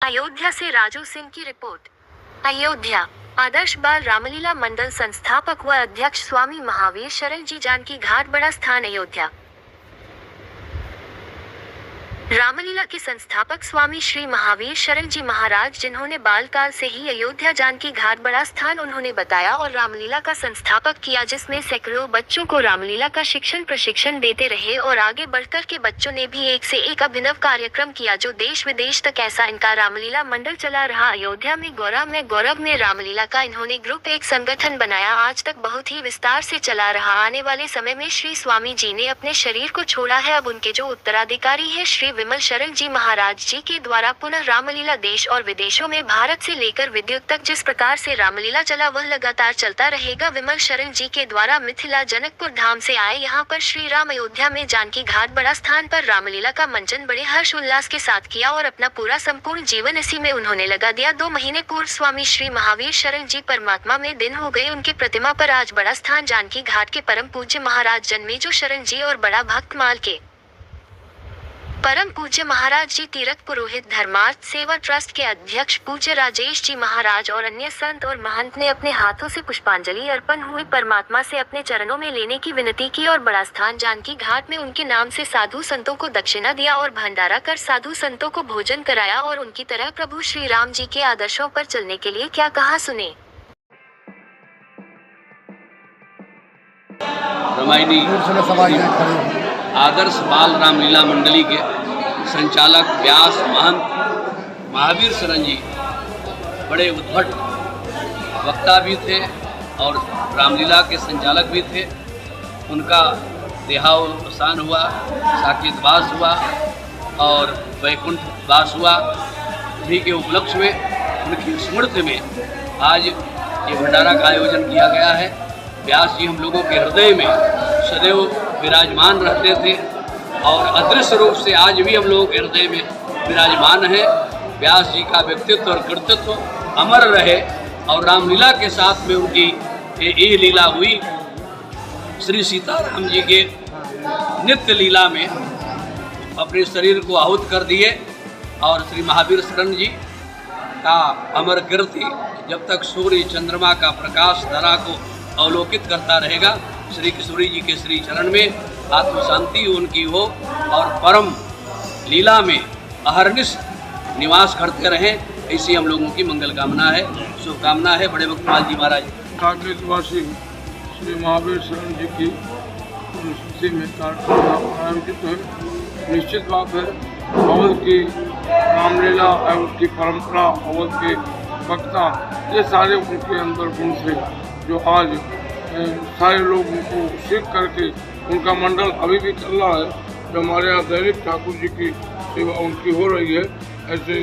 अयोध्या से राजू सिंह की रिपोर्ट। अयोध्या आदर्श बाल रामलीला मंडल संस्थापक व अध्यक्ष स्वामी महावीर शरण जी जानकी घाट बड़ा स्थान। अयोध्या रामलीला के संस्थापक स्वामी श्री महावीर शरण जी महाराज, जिन्होंने बाल काल से ही अयोध्या जानकी घाट बड़ा स्थान उन्होंने बताया और रामलीला का संस्थापक किया, जिसमें सैकड़ों बच्चों को रामलीला का शिक्षण प्रशिक्षण देते रहे और आगे बढ़कर के बच्चों ने भी एक से एक अभिनव कार्यक्रम किया जो देश विदेश तक ऐसा इनका रामलीला मंडल चला रहा। अयोध्या में गौरव में रामलीला का इन्होंने ग्रुप एक संगठन बनाया, आज तक बहुत ही विस्तार से चला रहा। आने वाले समय में श्री स्वामी जी ने अपने शरीर को छोड़ा है, अब उनके जो उत्तराधिकारी है श्री विमल शरण जी महाराज जी के द्वारा पुनः रामलीला देश और विदेशों में भारत से लेकर विदेश तक जिस प्रकार से रामलीला चला वह लगातार चलता रहेगा। विमल शरण जी के द्वारा मिथिला जनकपुर धाम से आए यहाँ पर श्री राम अयोध्या में जानकी घाट बड़ा स्थान पर रामलीला का मंचन बड़े हर्ष उल्लास के साथ किया और अपना पूरा संपूर्ण जीवन इसी में उन्होंने लगा दिया। 2 महीने पूर्व स्वामी श्री महावीर शरण जी परमात्मा में दिन हो गए, उनकी प्रतिमा पर आज बड़ा स्थान जानकी घाट के परम पूज्य महाराज जन्मेजय शरण जी और बड़ा भक्त माल के परम पूज्य महाराज जी, तीर्थ पुरोहित धर्मार्थ सेवा ट्रस्ट के अध्यक्ष पूज्य राजेश जी महाराज और अन्य संत और महंत ने अपने हाथों से पुष्पांजलि अर्पण हुई परमात्मा से अपने चरणों में लेने की विनती की और बड़ा स्थान जानकी घाट में उनके नाम से साधु संतों को दक्षिणा दिया और भंडारा कर साधु संतों को भोजन कराया और उनकी तरह प्रभु श्री राम जी के आदर्शों पर चलने के लिए क्या कहा, सुने। आदर्श बाल रामलीला मंडली के संचालक व्यास महंत महावीर शरण जी बड़े उद्भट वक्ता भी थे और रामलीला के संचालक भी थे। उनका देहावसान हुआ, साकेतवास हुआ और वैकुंठवास हुआ। उन्हीं के उपलक्ष्य में, उनकी स्मृति में आज ये भंडारा का आयोजन किया गया है। व्यास जी हम लोगों के हृदय में सदैव विराजमान रहते थे और अदृश्य रूप से आज भी हम लोगों के हृदय में विराजमान है। व्यास जी का व्यक्तित्व और कृतित्व अमर रहे और रामलीला के साथ में उनकी ये लीला हुई। श्री सीताराम जी के नित्य लीला में अपने शरीर को आहूत कर दिए और श्री महावीर शरण जी का अमर कीर्ति जब तक सूर्य चंद्रमा का प्रकाश धरा को अवलोकित करता रहेगा। श्री किशोरी जी के श्री चरण में आत्म शांति उनकी हो और परम लीला में अहरनिश निवास करते रहें, ऐसी हम लोगों की मंगल कामना है, शुभकामना है। बड़े भक्तपाल जी महाराज काकेतवासी श्री महावीर शरण जी की स्मृति में कार्यक्रम आयोजित है। निश्चित बात है, अवध की रामलीला, अवध की परंपरा, अवध के वक्ता, ये सारे उनके अंदर गुण थे जो आज सारे लोग उनको सीख करके उनका मंडल अभी भी चल रहा है। जो हमारे यहाँ दैनिक ठाकुर जी की सेवा उनकी हो रही है, ऐसे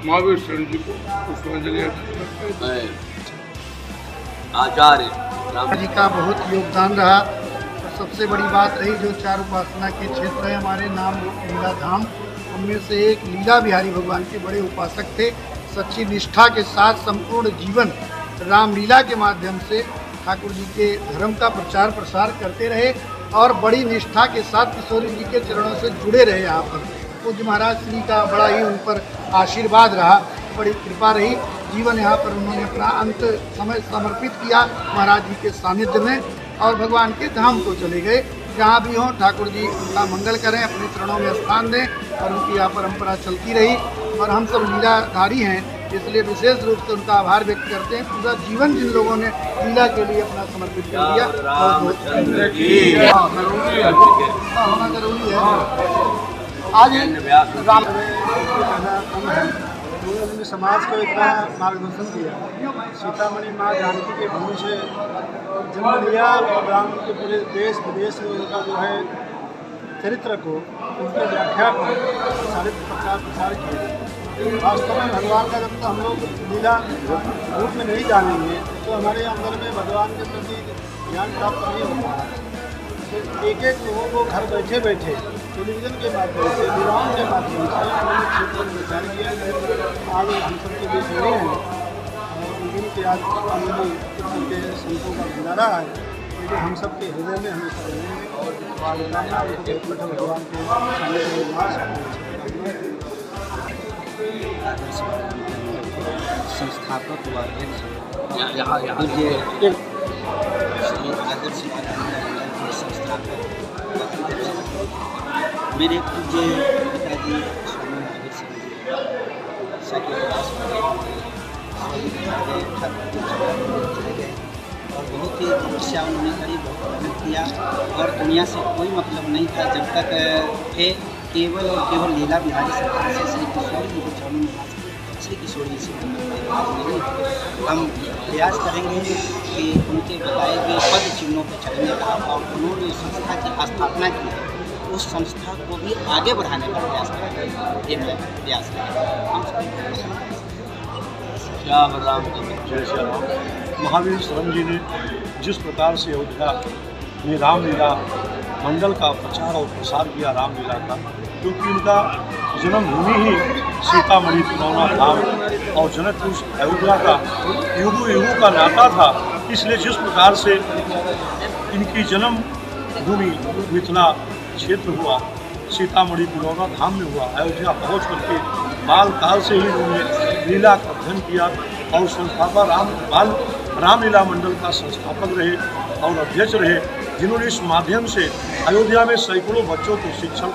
महावीर शरण जी को पुष्पांजलि अर्पित करते हैं। आचार्य राम जी का बहुत योगदान रहा और सबसे बड़ी बात रही जो 4 उपासना के क्षेत्र है हमारे नाम लीला धाम, उनमें से एक लीला बिहारी भगवान के बड़े उपासक थे। सच्ची निष्ठा के साथ संपूर्ण जीवन रामलीला के माध्यम से ठाकुर जी के धर्म का प्रचार प्रसार करते रहे और बड़ी निष्ठा के साथ किशोरी जी के चरणों से जुड़े रहे। यहाँ पर पूज्य महाराज श्री का बड़ा ही उन पर आशीर्वाद रहा, बड़ी कृपा रही। जीवन यहाँ पर उन्होंने अपना अंत समय समर्पित किया महाराज जी के सानिध्य में और भगवान के धाम को चले गए। जहाँ भी हों ठाकुर जी उनका मंगल करें, अपने चरणों में स्थान दें और उनकी यहाँ परंपरा चलती रही और हम सब लीलाधारी हैं, इसलिए विशेष रूप से उनका आभार व्यक्त करते हैं। पूरा जीवन जिन लोगों ने लीला के लिए अपना समर्पित कर दिया, होना जरूरी है। आज राम उन्होंने समाज को इतना मार्गदर्शन दिया, सीतामढ़ी माँ जानकी के भूमि से जन्म लिया और राम के पूरे देश विदेश में उनका जो है चरित्र को, उनके व्याख्या को सारे प्रचार प्रसार किए। वास्तव में भगवान का जब तक हम लोग लीला रूप में नहीं जानेंगे तो हमारे अंदर में भगवान के प्रति ज्ञान प्राप्त नहीं होगा। तो एक लोगों को घर बैठे बैठे टेलीविज़न के माध्यम से, लीलाओं के माध्यम से उन्होंने क्षेत्र में प्रचार किया। आज हम सबके बीच नहीं हैं और उनके आज उनके संतों का भंडारा है, लेकिन हम सबके हृदय में हमेशा रहेंगे और भगवान के आदर्श संस्थापक व अध्यक्ष यहाँ पूज्य श्री आदर्श के संस्थापक मेरे पूज्य पिताजी स्वामी महावीर सिंह जी साकेतवास चले गए और बहुत ही तपस्या उन्होंने करी, बहुत मेहनत किया और दुनिया से कोई मतलब नहीं था जब तक थे। केवल और केवल लीला बिहारी सरकार से श्री किशोरी जी के चरणों में श्री किशोरी जी से हम प्रयास करेंगे कि उनके बताए गए पद चिन्हों पर चलने का और उन्होंने उस संस्था की स्थापना की है उस संस्था को भी आगे बढ़ाने का प्रयास करेंगे। ये मैं प्रयास करेंगे। क्या बलराम जय श्री राम। महावीर शरण जी ने जिस प्रकार से अयोध्या में रामलीला मंडल का प्रचार और प्रसार किया रामलीला का, क्योंकि उनका जन्मभूमि ही सीतामढ़ी पुरौना धाम और जनकपुर अयोध्या का युगों युगों का नाता था, इसलिए जिस प्रकार से इनकी जन्मभूमि मिथिला क्षेत्र हुआ, सीतामढ़ी पुरौना धाम में हुआ, अयोध्या पहुँच करके बाल काल से ही उन्होंने लीला का अध्ययन किया और संस्थापक रामलीला मंडल का संस्थापक रहे और अध्यक्ष रहे, जिन्होंने इस माध्यम से अयोध्या में सैकड़ों बच्चों को शिक्षण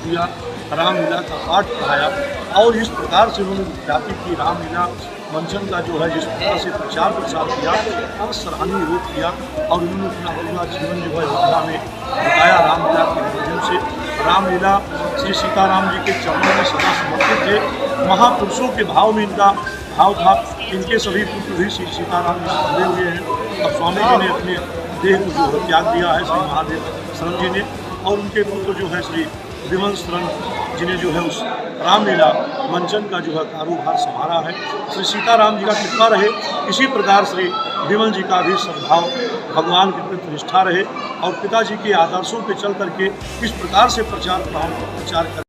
दिया, रामलीला का पाठ पढ़ाया और इस प्रकार से उन्होंने ख्याति की रामलीला मंचन का जो है जिस प्रकार से प्रचार प्रसार किया और सराहनीय रूप किया और उन्होंने अपना पूरा जीवन जो है अयोध्या में बताया रामलीला के माध्यम से। रामलीला श्री सीताराम जी के चरणों में सदा समर्पित थे। महापुरुषों के भाव में इनका भाव था। इनके सभी पुत्र भी श्री सीताराम जी जुड़े हुए हैं। अब स्वामी जी ने अपने देह को जो है त्याग दिया है श्री महादेव शरण जी ने, और उनके पुत्र जो है श्री विमल शरण जी ने जो है उस रामलीला मंचन का जो है कारोबार संभाला है। श्री सीताराम जी का कृपा रहे, इसी प्रकार श्री विमल जी का भी सद्भाव भगवान के प्रति निष्ठा रहे और पिताजी के आदर्शों पर चल करके इस प्रकार से प्रचार कर